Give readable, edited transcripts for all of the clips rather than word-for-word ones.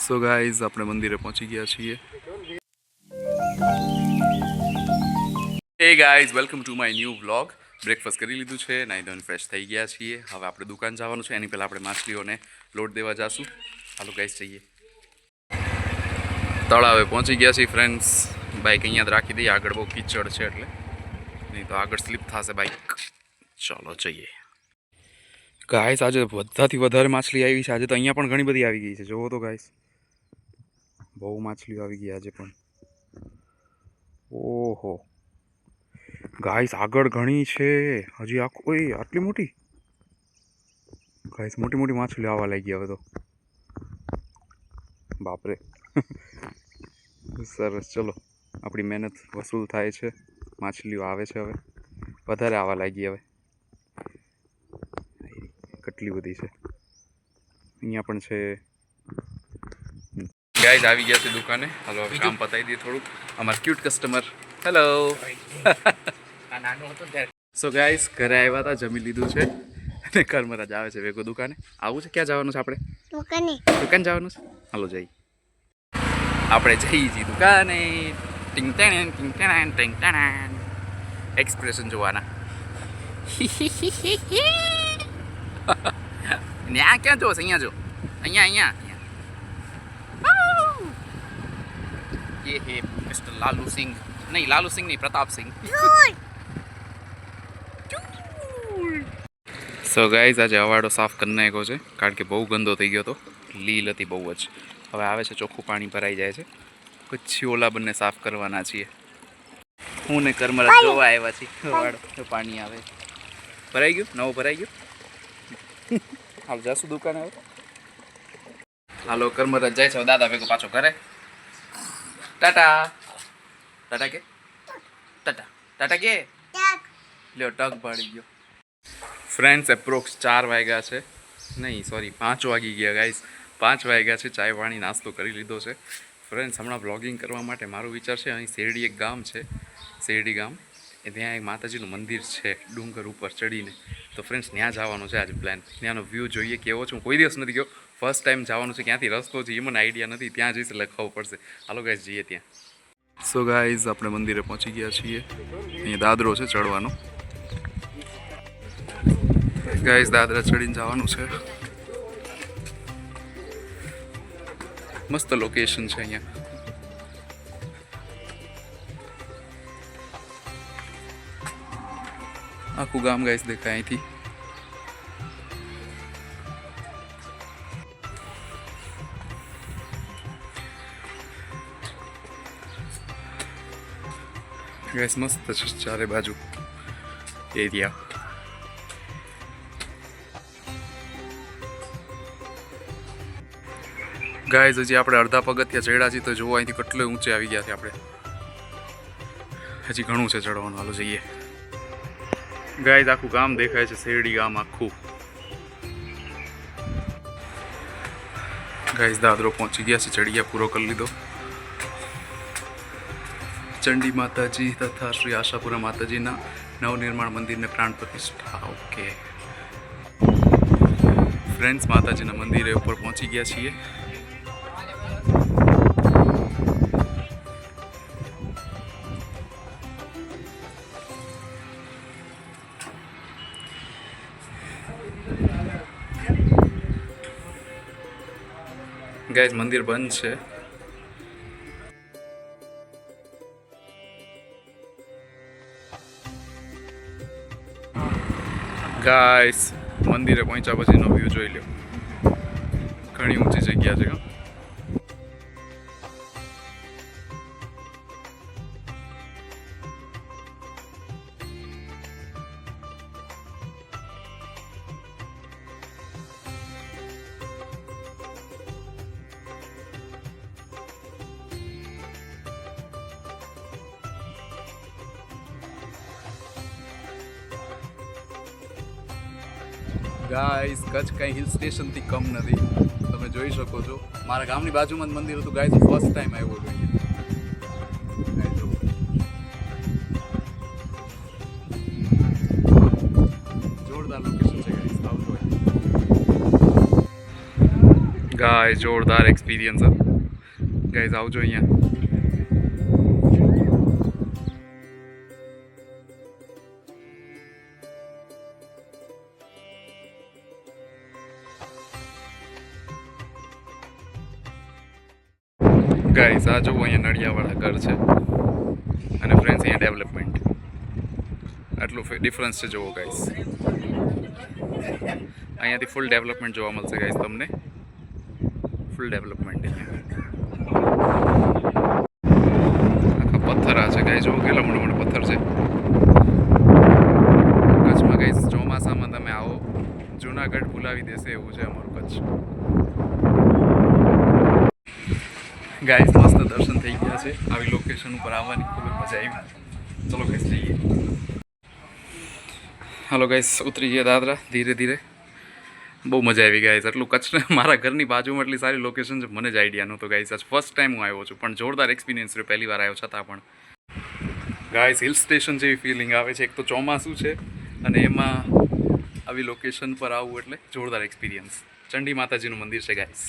So guys આપણે મંદિરે પહોંચી ગયા છીએ. Hey guys, welcome to my new vlog. Breakfast કરી લીધું છે, નાઈ ધોઈને ફ્રેશ થઈ ગયા છીએ. હવે આપણે દુકાન જવાનું છે. એની પહેલાં આપણે માછલીઓને લોટ દેવા જઈશું. હાલો ગાઈઝ જઈએ. તળાવે પહોંચી ગયા છીએ ફ્રેન્ડ્સ. બાઇક અહીંયા જ રાખી દઈએ, આગળ બહુ કીચડ છે એટલે નહીં તો આગળ સ્લીપ થશે બાઇક. ચાલો જઈએ. ગાઈસ આજે બધાથી વધારે માછલી આવી છે. આજે તો અહીંયા પણ ઘણી બધી આવી ગઈ છે. જોવો તો ગાઈસ, બહુ માછલીઓ આવી ગઈ આજે પણ. ઓહો ગાઈસ, આગળ ઘણી છે હજી. ઓય આટલી મોટી ગાઈસ, મોટી મોટી માછલીઓ આવવા લાગી હવે તો. બાપરે સરસ. ચલો, આપણી મહેનત વસૂલ થાય છે. માછલીઓ આવે છે હવે, વધારે આવવા લાગી હવે. કેટલી બધી છે અહીંયા પણ છે. ગાઈઝ આવી ગયા છે દુકાને. હાલો હવે કામ પતાવી દઈએ થોડુંક. અમારા cute customer. Hello. So guys ઘરે આવ્યા હતા, જમી લીધું છે અને કર્મરાજ આવે છે ભેગો દુકાને. આવું છે. ક્યાં જવાનું છે આપણે? દુકાન જવાનું છે. હાલો જઈ. આપણે જઈએ છીએ દુકાને. ટિંગ ટેણ ટિંગ ટેણ ટિંગ ટેણ. એક્સપ્રેશન જોવાના. ન્યા ક્યાં જો? અહીંયા જો. અહીંયા ये है मिस्टर लालू सिंह. नहीं लालू सिंह नहीं, प्रताप सिंह. સો ગાઈઝ આજે અવાડો સાફ કરી નાખ્યો છે કારણ કે બહુ ગંદો થઈ ગયો હતો. લીલ હતી બહુ જ. હવે આવે છે, ચોખ્ખું પાણી ભરાઈ જાય છે. પછી ઓલા બંને સાફ કરવાના છીએ. હું ને કર્મરાજ જોવા આવ્યા છીએ. અવાડો પાણી આવે. ભરાઈ ગયું, નવું ભરાઈ ગયું. હાલ જાશું દુકાને હવે. હાલો કર્મરાજ જાય છે દાદા ભેગો પાછો ઘરે. ટાટા ટાટા કે ટાટા કે લ્યો ટક પાડી ગયો. ફ્રેન્ડ્સ એપ્રોક્સ 4 વાગ્યા છે. નહીં સોરી 5 વાગી ગયા ગાઈઝ. 5 વાગ્યા છે. ચાય પાણી નાસ્તો કરી લીધો છે. ફ્રેન્ડ્સ હમણાં બ્લોગિંગ કરવા માટે મારો વિચાર છે, અહીં શેરડી એક ગામ છે, શેરડી ગામ. એ ત્યાં એક માતાજીનું મંદિર છે ડુંગર ઉપર ચડીને. તો ફ્રેન્ડ્સ ત્યાં જવાનું છે આજે પ્લાન. ત્યાંનો વ્યૂ જોઈએ કેવો છે. હું કોઈ દિવસ નથી ગયો, ફર્સ્ટ ટાઈમ જવાનું છે. ક્યાંથી રસ્તો છે એ મને આઈડિયા નથી. ત્યાં જઈશ એટલે ખબર પડશે. હાલો ગાઈઝ જઈએ ત્યાં. સો ગાઈઝ આપણે મંદિરે પહોંચી ગયા છીએ. અહીંયા દાદરો છે ચડવાનો. ગાઈઝ દાદરા ચડીને જવાનું છે. મસ્ત લોકેશન છે અહીંયા. આખું ગામ ગાઈઝ દેખાય અહીંથી. ગાઈસ મસ્ત છે ચારે બાજુ એરિયા. ગાઈસ હજી આપણે અડધા પગથિયા ચડ્યા છીએ તો જોવો અહીંથી કેટલો ઊંચે આવી ગયા છે આપણે. હજી ઘણું છે ચડવાનું. હાલો જઈએ. ગાઈસ આખું ગામ દેખાય છે, શેરડી ગામ આખું. ગાઈસ દાદરો પહોંચી ગયા છે, ચડિયા પૂરો કરી લીધો. ચંડી માતાજી તથા શ્રી આશાપુરા માતાજીના નવનિર્માણ મંદિરને પ્રાણ પ્રતિષ્ઠા. ઓકે ફ્રેન્ડ્સ, માતાજીના મંદિરે ઉપર પહોંચી ગયા છીએ. ગાઈઝ મંદિર બંધ છે. ગાઈસ મંદિરે પહોંચ્યા પછીનો વ્યૂ જોઈ લો. ઘણી ઊંચી જગ્યા છે. ગાઈસ કચ્છ કંઈ હિલ સ્ટેશનથી કમ નથી. તમે જોઈ શકો છો મારા ગામની બાજુમાં જ મંદિર હતું. ગાઈસ ફર્સ્ટ ટાઈમ આવ્યો જોઈએ. જોરદાર લોકેશન છે ગાઈસ. આવતો ગાય જોરદાર એક્સપિરિયન્સ ગાઈઝ આવજો અહીંયા. ગાઈઝ આ જુઓ અહીંયા નડિયાવાળા ઘર છે અને ફ્રેન્ડ્સ અહીંયા ડેવલપમેન્ટ. આટલું ડિફરન્સ છે જુઓ ગાઈઝ. અહીંયાથી ફૂલ ડેવલપમેન્ટ જોવા મળશે ગાઈઝ તમને. ફૂલ ડેવલપમેન્ટ આખા પથ્થર આ છે ગાઈઝ. જુઓ કેટલા મોટા મોટા પથ્થર છે કચ્છમાં ગાઈઝ. ચોમાસામાં તમે આવો જુનાગઢ ભૂલાવી દેશે એવું છે અમારું કચ્છ. ગાઈઝ મસ્ત દર્શન થઈ ગયા છે. આવી લોકેશન ઉપર આવવાની ખૂબ જ મજા આવી. ચલો ગાઈઝ જઈએ. હાલો ગાઈઝ ઉતરી ગયા દાદરા ધીરે ધીરે. બહુ મજા આવી ગાઈઝ. એટલું કચ્છને મારા ઘરની બાજુમાં એટલી સારી લોકેશન છે મને જ આઈડિયા નહોતો ગાઈઝ. આજ ફર્સ્ટ ટાઈમ હું આવ્યો છું પણ જોરદાર એક્સપિરિયન્સ રહ્યો પહેલી વાર આવ્યો છતાં પણ. ગાઈઝ હિલ સ્ટેશન જેવી ફિલિંગ આવે છે. એક તો ચોમાસું છે અને એમાં આવી લોકેશન પર આવવું એટલે જોરદાર એક્સપિરિયન્સ. ચંડી માતાજીનું મંદિર છે ગાઈઝ.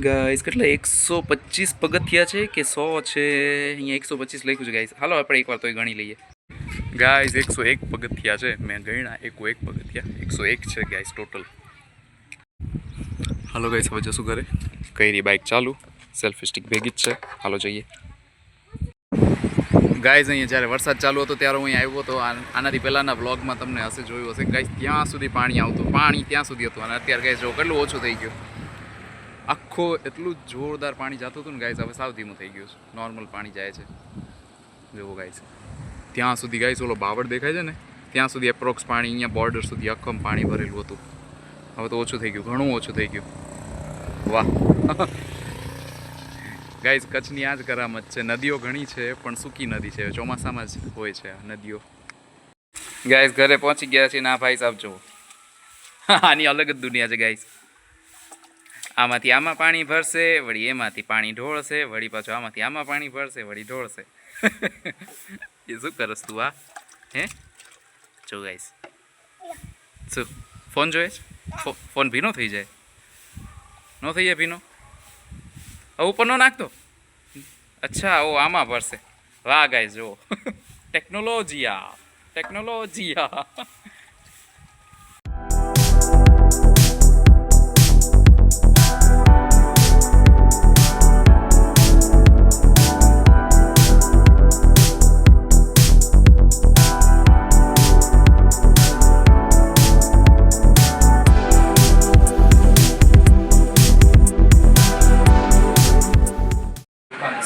ગાઈઝ કેટલા 125 પગથિયા છે કે 100 છે? અહીંયા 125 લખ્યું છે ગાઈઝ. હાલો આપણે એકવાર તોય ગણી લઈએ. ગાઈઝ 101 પગથિયા છે. મેં ગણ્યા 101 પગથિયા. 101 છે ગાઈઝ ટોટલ. હાલો ગાઈઝ હવે જશું ઘરે. કઈ બાઇક ચાલુ. સેલ્ફી સ્ટિક ભેગી જ છે. હાલો જઈએ. ગાઈઝ અહીંયા જ્યારે વરસાદ ચાલુ હતો ત્યારે હું અહીંયા આવ્યો હતો. આનાથી પહેલાંના બ્લોગમાં તમને હશે જોયું હશે. ગાઈઝ ત્યાં સુધી પાણી આવતું. પાણી ત્યાં સુધી હતું અને અત્યારે ગાઈઝ જો કેટલું ઓછું થઈ ગયું. આખો એટલું જોરદાર પાણી જતું હતું ને ગાઈઝ હવે સાવ ધીમું થઈ ગયું છે. નોર્મલ પાણી જાય છે જુઓ ગાઈઝ. ત્યાં સુધી ગાઈઝ ઓલો બાવળ દેખાય છે ને ત્યાં સુધી એપ્રોક્સ પાણી અહીંયા બોર્ડર સુધી અખમ પાણી ભરેલું હતું. હવે તો ઓછું થઈ ગયું. ઘણું ઓછું થઈ ગયું. વાહ ગાઈઝ કચ્છની આ જ કરામત છે. નદીઓ ઘણી છે પણ સૂકી નદી છે. ચોમાસામાં જ હોય છે આ નદીઓ. ગાઈઝ ઘરે પહોંચી ગયા છીએ. ના ભાઈ સાહેબ જુઓ આની અલગ જ દુનિયા છે ગાઈઝ. આમાંથી આમાં પાણી ભરશે વળી એમાંથી પાણી ઢોળશે વળી પાછું આમાંથી આમાં પાણી ભરશે વળી ઢોળશે. એ શું કરસ તું આ હે? જો ગાઈસ શું ફોન જોઈએ છે? ફોન ભીનો થઈ જાય. ન થઈ જાય ભીનો? હવે ઉપર ન નાખતો. અચ્છા ઓ આમાં ભરશે. વાહ ગાઈસ જુઓ ટેકનોલોજીયા ટેકનોલોજીયા.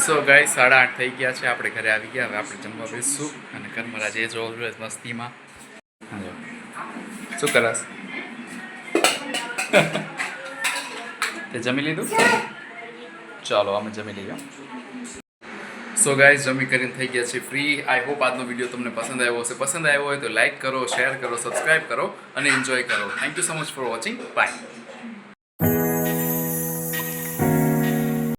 સો ગાઈસ 8:30 થઈ ગયા છે. આપણે ઘરે આવી ગયા. હવે આપણે જમવા બેસશું અને ઘરમાં જે જોવું જોઈએ મસ્તીમાં. શું કરસ? તે જમી લીધું? ચાલો અમે જમી લઈએ. સો ગાઈસ જમી કરીને થઈ ગયા છે ફ્રી. આઈ હોપ આજનો વિડીયો તમને પસંદ આવ્યો હશે. પસંદ આવ્યો હોય તો લાઈક કરો, શેર કરો, સબસ્ક્રાઈબ કરો અને એન્જોય કરો. Thank you so much for watching. By.